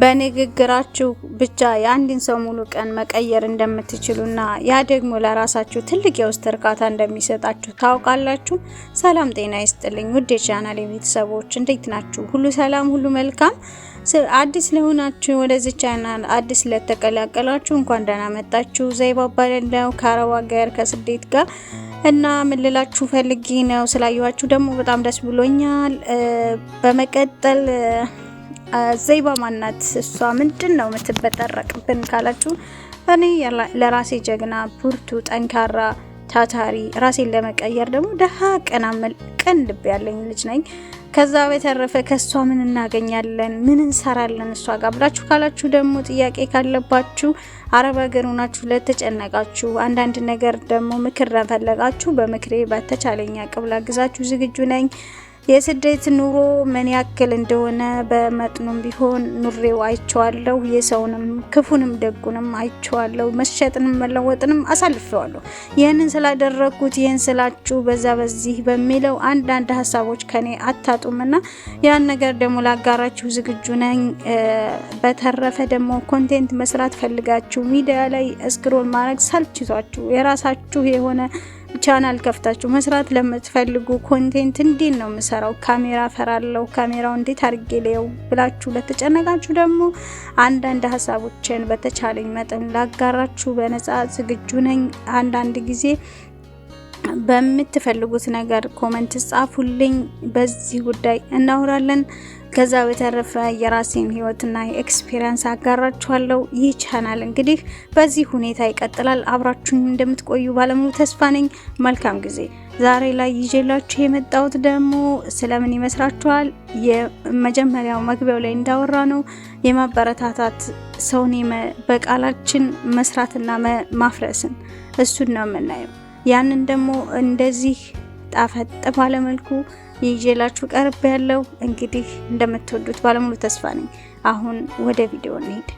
በንግግራችሁ ብቻ የአንድን ሰው ሙሉ ቀን መቀየር እንደምትችሉና ያ ደግሞ ለራሳችሁ ትልቅ የውስጥ እርካታ እንደሚሰጣችሁ ታውቃላችሁ። ሰላም ጤና ይስጥልኝ ውድ የቻናሌ ቤተሰቦች እንዴት ናችሁ? ሁሉ ሰላም፣ ሁሉ መልካም። አዲስ ለሆናችሁ ወደዚህ ቻናል አዲስ ለተቀላቀላችሁ እንኳን ደህና መጣችሁ። ዘይባ እባላለሁ ከአረብ ሀገር ከስደት ጋር እና ምን ልላችሁ ፈልጌ ነው። ስላየኋችሁ ደግሞ በጣም ደስ ብሎኛል። በመቀጠል ዘይባ ማናት? እሷ ምንድነው የምትበጠረቅብን ካላችሁ እኔ ለራሴ ጀግና፣ ብርቱ፣ ጠንካራ፣ ታታሪ ራሴን ለመቀየር ደግሞ ደሃ ቀን ልብ ያለኝ ልጅ ነኝ። ከዛ በተረፈ ከሷ ምን እናገኛለን፣ ምን እንሰራለን እሷ ጋር ብላችሁ ካላችሁ ደግሞ ጥያቄ ካለባችሁ አረብ ሀገር ሆናችሁ ለተጨነቃችሁ አንዳንድ ነገር ደግሞ ምክር ለፈለጋችሁ በምክሬ በተቻለኝ አቅም ላግዛችሁ ዝግጁ ነኝ። የስደት ኑሮ ምን ያክል እንደሆነ በመጥኑም ቢሆን ኑሬው አይቼዋለሁ። የሰውንም ክፉንም ደጉንም አይቼዋለሁ። መሸጥንም መለወጥንም አሳልፌዋለሁ። ይህንን ስላደረኩት ይህን ስላችሁ በዛ በዚህ በሚለው አንዳንድ ሀሳቦች ከኔ አታጡምና ያን ነገር ደግሞ ላጋራችሁ ዝግጁ ነኝ። በተረፈ ደግሞ ኮንቴንት መስራት ፈልጋችሁ ሚዲያ ላይ ስክሮል ማድረግ ሰልችቷችሁ የራሳችሁ የሆነ ቻናል ከፍታችሁ መስራት ለምትፈልጉ ኮንቴንት እንዴት ነው የምሰራው፣ ካሜራ ፈራለሁ፣ ካሜራው እንዴት አድርጌ ለየው ብላችሁ ለተጨነቃችሁ ደግሞ አንዳንድ ሀሳቦችን በተቻለኝ መጠን ላጋራችሁ በነጻ ዝግጁ ነኝ። አንዳንድ ጊዜ በምትፈልጉት ነገር ኮሜንት ጻፉልኝ፣ በዚህ ጉዳይ እናወራለን። ከዛ በተረፈ የራሴን ህይወትና ኤክስፒሪየንስ አጋራችኋለሁ። ይህ ቻናል እንግዲህ በዚህ ሁኔታ ይቀጥላል። አብራችሁኝ እንደምትቆዩ ባለሙሉ ተስፋ ነኝ። መልካም ጊዜ። ዛሬ ላይ ይዤላችሁ የመጣሁት ደግሞ ስለምን ይመስላችኋል? የመጀመሪያው መግቢያው ላይ እንዳወራ ነው የማበረታታት ሰውን በቃላችን መስራትና ማፍረስን እሱን ነው የምናየው። ያንን ደግሞ እንደዚህ ጣፈጥ ባለመልኩ ይዤላችሁ ቀርብ ያለው እንግዲህ እንደምትወዱት ባለሙሉ ተስፋ ነኝ። አሁን ወደ ቪዲዮ እንሂድ።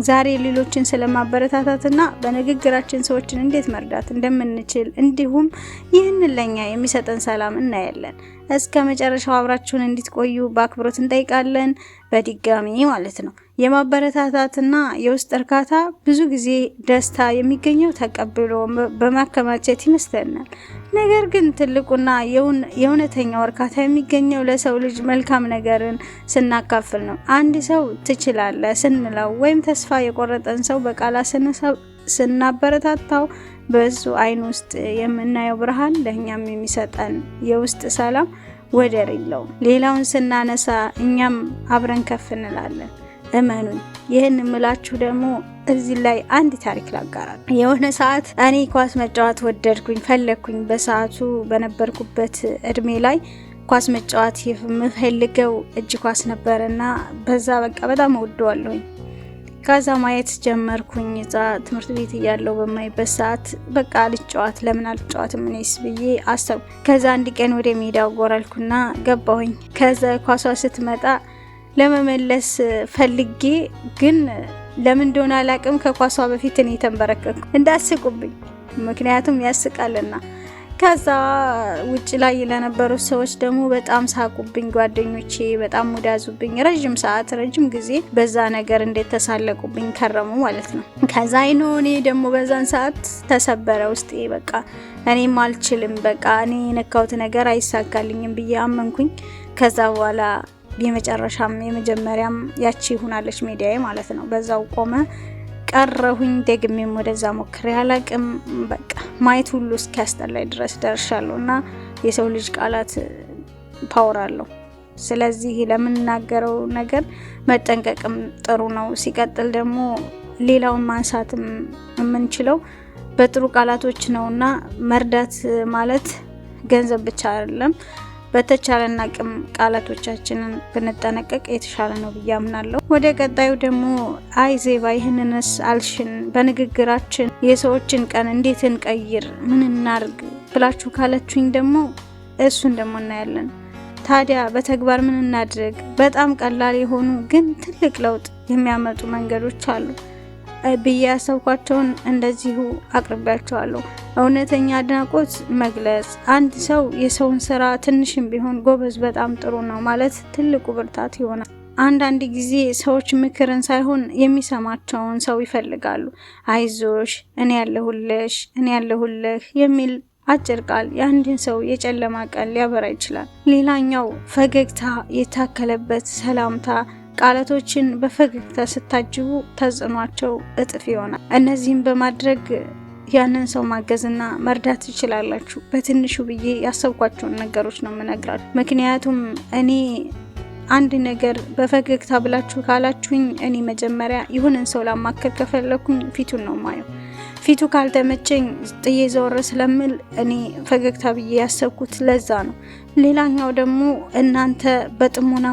ዛሬ ሌሎችን ስለማበረታታትና በንግግራችን ሰዎችን እንዴት መርዳት እንደምንችል እንዲሁም ይህንን ለኛ የሚሰጠን ሰላም እናያለን። እስከ መጨረሻው አብራችሁን እንድትቆዩ በአክብሮት እንጠይቃለን። በድጋሚ ማለት ነው የማበረታታትና የውስጥ እርካታ ብዙ ጊዜ ደስታ የሚገኘው ተቀብሎ በማከማቸት ይመስለናል። ነገር ግን ትልቁና የእውነተኛው እርካታ የሚገኘው ለሰው ልጅ መልካም ነገርን ስናካፍል ነው። አንድ ሰው ትችላለህ ስንለው ወይም ተስፋ የቆረጠን ሰው በቃላት ስናበረታታው በሱ አይን ውስጥ የምናየው ብርሃን ለኛም የሚሰጠን የውስጥ ሰላም ወደር የለውም። ሌላውን ስናነሳ እኛም አብረን ከፍ እንላለን። እመኑኝ። ይህን ምላችሁ ደግሞ እዚህ ላይ አንድ ታሪክ ላጋራል። የሆነ ሰዓት እኔ ኳስ መጫወት ወደድኩኝ፣ ፈለግኩኝ። በሰዓቱ በነበርኩበት እድሜ ላይ ኳስ መጫወት የምፈልገው እጅ ኳስ ነበርና በዛ በቃ በጣም ወደዋለሁኝ። ከዛ ማየት ጀመርኩኝ። እዛ ትምህርት ቤት እያለሁ በማይበት ሰዓት በቃ ልጫወት ለምን አልጫወትም እኔስ ብዬ አሰብኩ። ከዛ አንድ ቀን ወደ ሜዳው ጎራልኩና ገባሁኝ። ከዛ ኳሷ ስትመጣ ለመመለስ ፈልጌ ግን ለምን እንደሆነ አላቅም ከኳሷ በፊት እኔ ተንበረከኩ እንዳስቁብኝ፣ ምክንያቱም ያስቃልና። ከዛ ውጭ ላይ ለነበሩ ሰዎች ደግሞ በጣም ሳቁብኝ። ጓደኞቼ በጣም ሙዳዙብኝ። ረጅም ጊዜ በዛ ነገር እንዴት ተሳለቁብኝ ከረሙ ማለት ነው። ከዛ እኔ ደግሞ በዛን ሰዓት ተሰበረ ውስጤ። በቃ እኔም አልችልም፣ በቃ እኔ የነካሁት ነገር አይሳካልኝም ብዬ አመንኩኝ። ከዛ በኋላ የመጨረሻም የመጀመሪያም ያቺ ሆናለች ሜዲያዬ ማለት ነው። በዛው ቆመ ቀረሁኝ። ደግሜም ወደዛ ሞክሬ አላቅም። በቃ ማየት ሁሉ እስኪያስጠላኝ ድረስ ደርሻለሁና የሰው ልጅ ቃላት ፓወር አለው። ስለዚህ ለምንናገረው ነገር መጠንቀቅም ጥሩ ነው። ሲቀጥል ደግሞ ሌላውን ማንሳትም የምንችለው በጥሩ ቃላቶች ነውና መርዳት ማለት ገንዘብ ብቻ አይደለም። በተቻለና አቅም ቃላቶቻችንን ብንጠነቀቅ የተሻለ ነው ብዬ አምናለሁ። ወደ ቀጣዩ ደግሞ ዘይባ ይህንንስ አልሽን በንግግራችን የሰዎችን ቀን እንዴት እንቀይር፣ ምን እናርግ ብላችሁ ካላችሁኝ ደግሞ እሱን ደግሞ እናያለን። ታዲያ በተግባር ምን እናድርግ? በጣም ቀላል የሆኑ ግን ትልቅ ለውጥ የሚያመጡ መንገዶች አሉ ብዬ ያሰብኳቸውን እንደዚሁ አቅርቤያቸዋለሁ። እውነተኛ አድናቆት መግለጽ፣ አንድ ሰው የሰውን ስራ ትንሽም ቢሆን ጎበዝ፣ በጣም ጥሩ ነው ማለት ትልቁ ብርታት ይሆናል። አንዳንድ ጊዜ ሰዎች ምክርን ሳይሆን የሚሰማቸውን ሰው ይፈልጋሉ። አይዞሽ፣ እኔ ያለሁልሽ፣ እኔ ያለሁልህ የሚል አጭር ቃል የአንድን ሰው የጨለማ ቀን ሊያበራ ይችላል። ሌላኛው ፈገግታ የታከለበት ሰላምታ። ቃላቶችን በፈገግታ ስታጅቡ ተጽዕኗቸው እጥፍ ይሆናል። እነዚህም በማድረግ ያንን ሰው ማገዝና መርዳት ትችላላችሁ። በትንሹ ብዬ ያሰብኳቸውን ነገሮች ነው የምነግራችሁ። ምክንያቱም እኔ አንድ ነገር በፈገግታ ብላችሁ ካላችሁኝ እኔ መጀመሪያ ይሁንን ሰው ላማከር ከፈለኩኝ ፊቱን ነው ማየው። ፊቱ ካልተመቸኝ ጥዬ ዘወር ስለምል እኔ ፈገግታ ብዬ ያሰብኩት ለዛ ነው። ሌላኛው ደግሞ እናንተ በጥሞና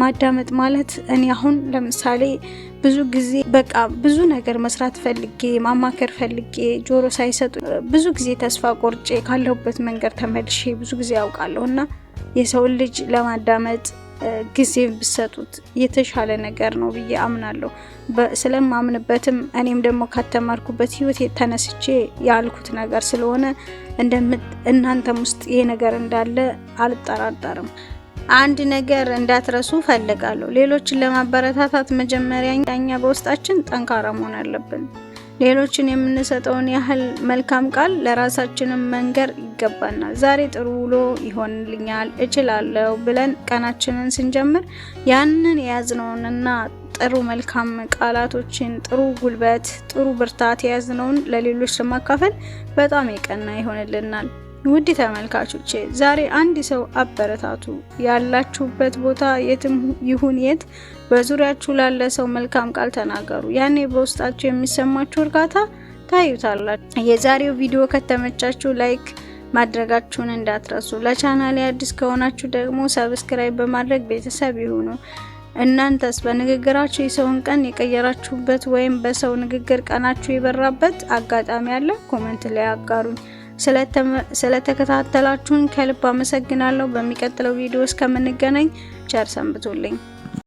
ማዳመጥ ማለት እኔ አሁን ለምሳሌ ብዙ ጊዜ በቃ ብዙ ነገር መስራት ፈልጌ ማማከር ፈልጌ ጆሮ ሳይሰጡ ብዙ ጊዜ ተስፋ ቆርጬ ካለሁበት መንገድ ተመልሼ ብዙ ጊዜ ያውቃለሁና የሰው ልጅ ለማዳመጥ ጊዜ ብሰጡት የተሻለ ነገር ነው ብዬ አምናለሁ። ስለማምንበትም እኔም ደግሞ ከተማርኩበት ህይወት የተነስቼ ያልኩት ነገር ስለሆነ እናንተም ውስጥ ይሄ ነገር እንዳለ አልጠራጠርም። አንድ ነገር እንዳትረሱ ፈልጋለሁ። ሌሎችን ለማበረታታት መጀመሪያ እኛ በውስጣችን ጠንካራ መሆን አለብን። ሌሎችን የምንሰጠውን ያህል መልካም ቃል ለራሳችንም መንገር ይገባናል። ዛሬ ጥሩ ውሎ ይሆንልኛል፣ እችላለሁ ብለን ቀናችንን ስንጀምር ያንን የያዝነውንና ጥሩ መልካም ቃላቶችን፣ ጥሩ ጉልበት፣ ጥሩ ብርታት የያዝነውን ለሌሎች ለማካፈል በጣም የቀና ይሆንልናል። ውድ ተመልካቾቼ ዛሬ አንድ ሰው አበረታቱ። ያላችሁበት ቦታ የትም ይሁን የት በዙሪያችሁ ላለ ሰው መልካም ቃል ተናገሩ። ያኔ በውስጣችሁ የሚሰማችሁ እርጋታ ታዩታላችሁ። የዛሬው ቪዲዮ ከተመቻችሁ ላይክ ማድረጋችሁን እንዳትረሱ። ለቻናሌ አዲስ ከሆናችሁ ደግሞ ሰብስክራይብ በማድረግ ቤተሰብ ይሁኑ። እናንተስ በንግግራችሁ የሰውን ቀን የቀየራችሁበት ወይም በሰው ንግግር ቀናችሁ የበራበት አጋጣሚ አለ? ኮሜንት ላይ አጋሩኝ። ስለተከታተላችሁን ከልብ አመሰግናለሁ። በሚቀጥለው ቪዲዮ እስከምንገናኝ ቸር ሰንብቱልኝ።